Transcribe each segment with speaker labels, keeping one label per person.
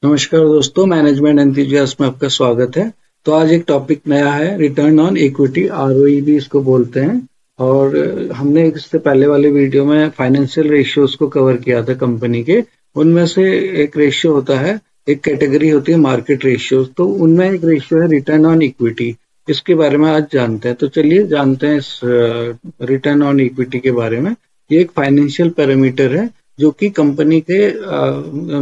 Speaker 1: नमस्कार दोस्तों, management enthusiast में आपका स्वागत है। तो आज एक टॉपिक नया है, रिटर्न ऑन इक्विटी, आरओई भी इसको बोलते हैं। और हमने इससे पहले वाले वीडियो में फाइनेंशियल रेशियोज को कवर किया था कंपनी के। उनमें से एक रेशियो होता है, एक कैटेगरी होती है मार्केट रेशियोज, तो उनमें एक रेशियो है रिटर्न ऑन इक्विटी। इसके बारे में आज जानते हैं। तो चलिए जानते हैं इस रिटर्न ऑन इक्विटी के बारे में। ये एक फाइनेंशियल पैरामीटर है जो कि कंपनी के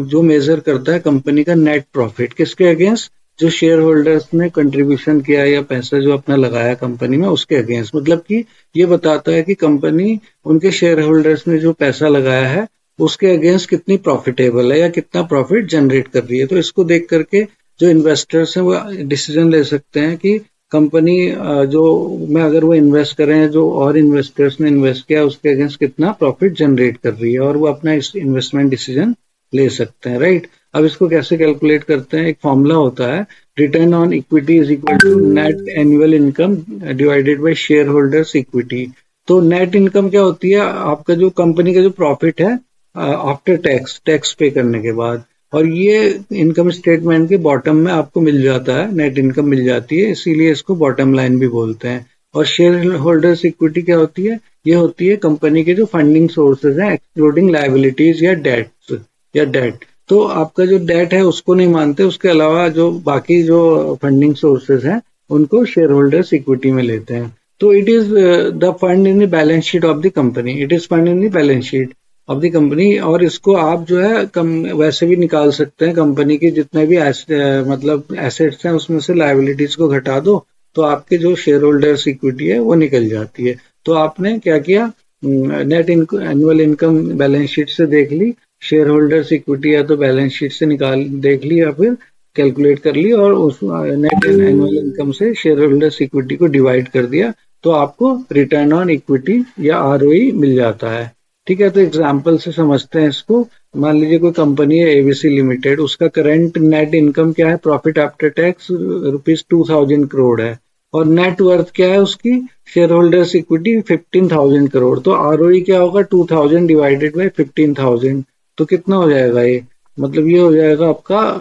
Speaker 1: जो मेजर करता है कंपनी का नेट प्रॉफिट किसके अगेंस्ट, जो शेयर होल्डर्स ने कंट्रीब्यूशन किया या पैसा जो अपना लगाया कंपनी में उसके अगेंस्ट। मतलब कि ये बताता है कि कंपनी उनके शेयर होल्डर्स ने जो पैसा लगाया है उसके अगेंस्ट कितनी प्रॉफिटेबल है या कितना प्रॉफिट जनरेट कर रही है। तो इसको देख करके जो इन्वेस्टर्स हैं वो डिसीजन ले सकते हैं कि कंपनी जो में अगर वो इन्वेस्ट करें, जो और इन्वेस्टर्स ने इन्वेस्ट किया उसके अगेंस्ट कितना प्रॉफिट जनरेट कर रही है, और वो अपना इन्वेस्टमेंट डिसीजन ले सकते हैं, राइट। अब इसको कैसे कैलकुलेट करते हैं, एक फॉर्मूला होता है, return on equity is equal to net annual income divided by share holders equity. तो नेट इनकम क्या होती है, आपका जो कंपनी का जो प्रॉफिट है आफ्टर टैक्स, टैक्स पे करने के बाद। और ये इनकम स्टेटमेंट के बॉटम में आपको मिल जाता है, नेट इनकम मिल जाती है, इसीलिए इसको बॉटम लाइन भी बोलते हैं। और शेयर होल्डर्स इक्विटी क्या होती है, ये होती है कंपनी के जो फंडिंग सोर्सेज हैं एक्सक्लूडिंग लायबिलिटीज या डेट। तो आपका जो डेट है उसको नहीं मानते, उसके अलावा जो बाकी जो फंडिंग सोर्सेज हैं उनको शेयर होल्डर्स इक्विटी में लेते हैं। तो it is the fund in the balance sheet of the company, it is fund in the balance sheet of the company. और इसको आप जो है वैसे भी निकाल सकते हैं, कंपनी के जितने भी मतलब एसेट्स हैं उसमें से लायबिलिटीज को घटा दो तो आपके जो शेयर होल्डर्स इक्विटी है वो निकल जाती है। तो आपने क्या किया, net annual income balance sheet से देख ली, शेयर होल्डर्स इक्विटी या तो बैलेंस शीट से निकाल देख ली या फिर कैलकुलेट कर ली, और उस नेट एनुअल इनकम से शेयर होल्डर्स इक्विटी को डिवाइड कर दिया तो आपको रिटर्न ऑन इक्विटी या आरओई मिल जाता है। ठीक है, तो एग्जाम्पल से समझते हैं इसको। मान लीजिए कोई कंपनी है एबीसी लिमिटेड, उसका करंट नेट इनकम क्या है, प्रॉफिट आफ्टर टैक्स ₹2000 करोड़ है, और नेट वर्थ क्या है उसकी, शेयर होल्डर्स इक्विटी 15,000 करोड़। तो आरओई क्या होगा, 2000 डिवाइडेड बाई 15,000, तो कितना हो जाएगा ये, मतलब ये हो जाएगा आपका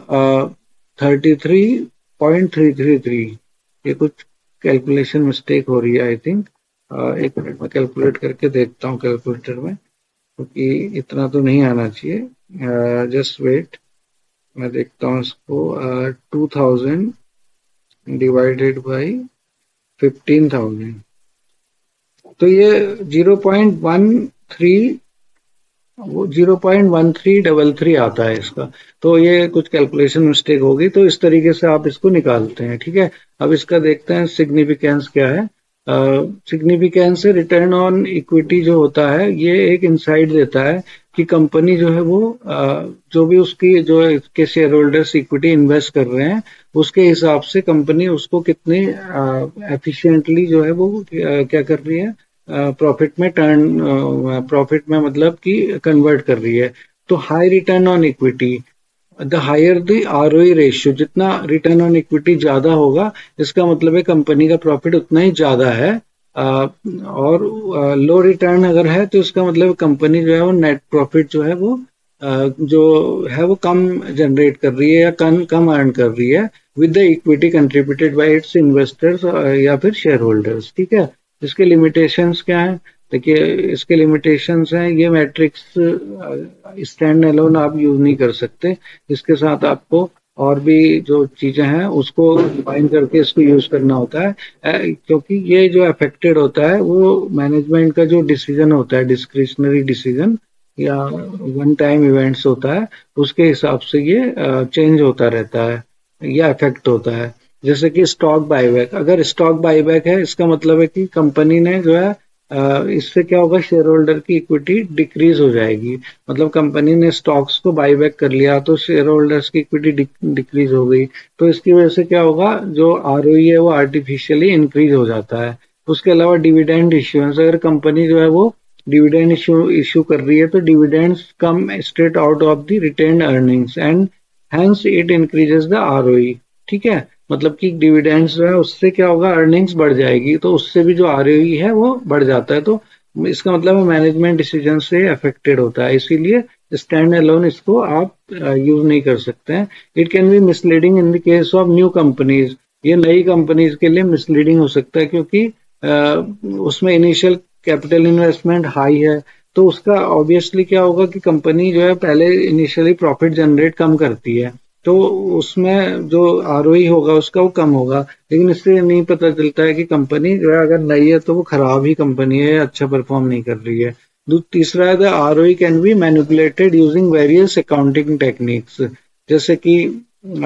Speaker 1: 33.333। ये कुछ कैलकुलेशन मिस्टेक हो रही है आई थिंक। एक मिनट में कैलकुलेट करके देखता हूँ कैलकुलेटर में, क्योंकि इतना तो नहीं आना चाहिए। जस्ट वेट, मैं देखता हूँ इसको। 2000 डिवाइडेड बाई 15,000, तो ये 0.13, वो 0.1333 आता है इसका। तो ये कुछ कैलकुलेशन मिस्टेक होगी, तो इस तरीके से आप इसको निकालते हैं। ठीक है, अब इसका देखते हैं सिग्निफिकेंस क्या है। सिग्निफिकेंस रिटर्न ऑन इक्विटी जो होता है ये एक इंसाइट देता है कि कंपनी जो है वो जो भी उसकी जो के शेयर होल्डर्स इक्विटी इन्वेस्ट कर रहे हैं उसके हिसाब से कंपनी उसको कितनी एफिशिएंटली जो है वो क्या कर रही है, प्रॉफिट में प्रॉफिट में मतलब कि कन्वर्ट कर रही है। तो high return on equity, the higher the ROE ratio, जितना रिटर्न ऑन इक्विटी ज्यादा होगा इसका मतलब है कंपनी का प्रॉफिट उतना ही ज्यादा है। और लो रिटर्न अगर है तो इसका मतलब कंपनी जो है वो नेट प्रॉफिट जो है वो जो है वो कम जनरेट कर रही है या कम कम अर्न कर रही है with the equity contributed bye it's investors या फिर शेयर होल्डर्स। ठीक है, इसके लिमिटेशंस क्या है, देखिए इसके लिमिटेशंस हैं, ये मैट्रिक्स स्टैंड अलोन आप यूज नहीं कर सकते, इसके साथ आपको और भी जो चीजें हैं उसको कंबाइन करके इसको यूज करना होता है। क्योंकि ये जो अफेक्टेड होता है वो मैनेजमेंट का जो डिसीजन होता है, डिस्क्रिशनरी डिसीजन या वन टाइम इवेंट्स होता है, उसके हिसाब से ये चेंज होता रहता है या अफेक्ट होता है। जैसे कि स्टॉक बाईबैक, अगर स्टॉक बाईबैक है इसका मतलब है कि कंपनी ने जो है इससे क्या होगा, शेयर होल्डर की इक्विटी डिक्रीज हो जाएगी। मतलब कंपनी ने स्टॉक्स को बाईबैक कर लिया तो शेयर होल्डर्स की इक्विटी डिक्रीज हो गई, तो इसकी वजह से क्या होगा, जो आरओई है वो आर्टिफिशियली इंक्रीज हो जाता है। उसके अलावा डिविडेंड इश्यूएंस, अगर कंपनी जो है वो डिविडेंड इशू कर रही है तो dividends come straight out of the retained earnings and hence it increases the ROE. ठीक है, मतलब कि डिविडेंड्स जो है उससे क्या होगा, अर्निंग्स बढ़ जाएगी तो उससे भी जो आरओई है वो बढ़ जाता है। तो इसका मतलब मैनेजमेंट डिसीजन से अफेक्टेड होता है, इसीलिए स्टैंड अलोन इसको आप यूज नहीं कर सकते हैं। It can be misleading in the case of new companies. ये नई कंपनीज के लिए मिसलीडिंग हो सकता है क्योंकि उसमें इनिशियल कैपिटल इन्वेस्टमेंट हाई है, तो उसका ऑब्वियसली क्या होगा कि कंपनी जो है पहले इनिशियली प्रॉफिट जनरेट कम करती है, तो उसमें जो आरओई होगा उसका वो कम होगा। लेकिन इससे नहीं पता चलता है कि कंपनी जो है अगर नई है तो वो खराब ही कंपनी है, अच्छा परफॉर्म नहीं कर रही है। तीसरा है the ROE can be manipulated using various accounting techniques, जैसे कि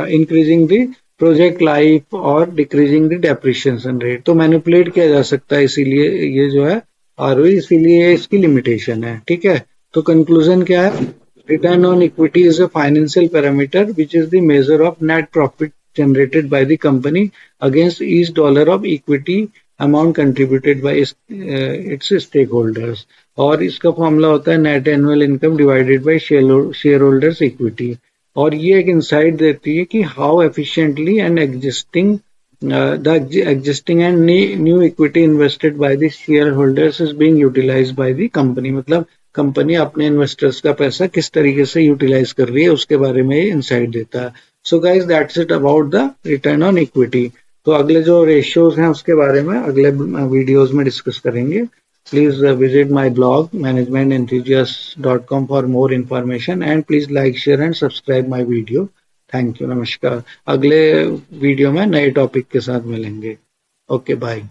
Speaker 1: इंक्रीजिंग द प्रोजेक्ट लाइफ और डिक्रीजिंग द डेप्रिसिएशन रेट, तो मैनिपुलेट किया जा सकता है, इसीलिए ये जो है आरओई, इसीलिए इसकी लिमिटेशन है। ठीक है, तो कंक्लूजन क्या है? Return on equity is a financial parameter which is the measure of net profit generated by the company against each dollar of equity amount contributed by its stakeholders। और इसका फॉर्मूला होता है net annual income divided by share holders equity. और ये एक insight देती है कि how efficiently and existing the existing and new equity invested by the shareholders is being utilized by the company। मतलब कंपनी अपने इन्वेस्टर्स का पैसा किस तरीके से यूटिलाइज कर रही है उसके बारे में इंसाइट देता है। So guys that's it about the return on equity. तो अगले जो रेशियोज हैं उसके बारे में अगले वीडियोस में डिस्कस करेंगे। Please visit my blog managemententhusiast.com for more information and please like share and subscribe my video. Thank you, नमस्कार। अगले वीडियो में नए टॉपिक के साथ मिलेंगे। Okay bye.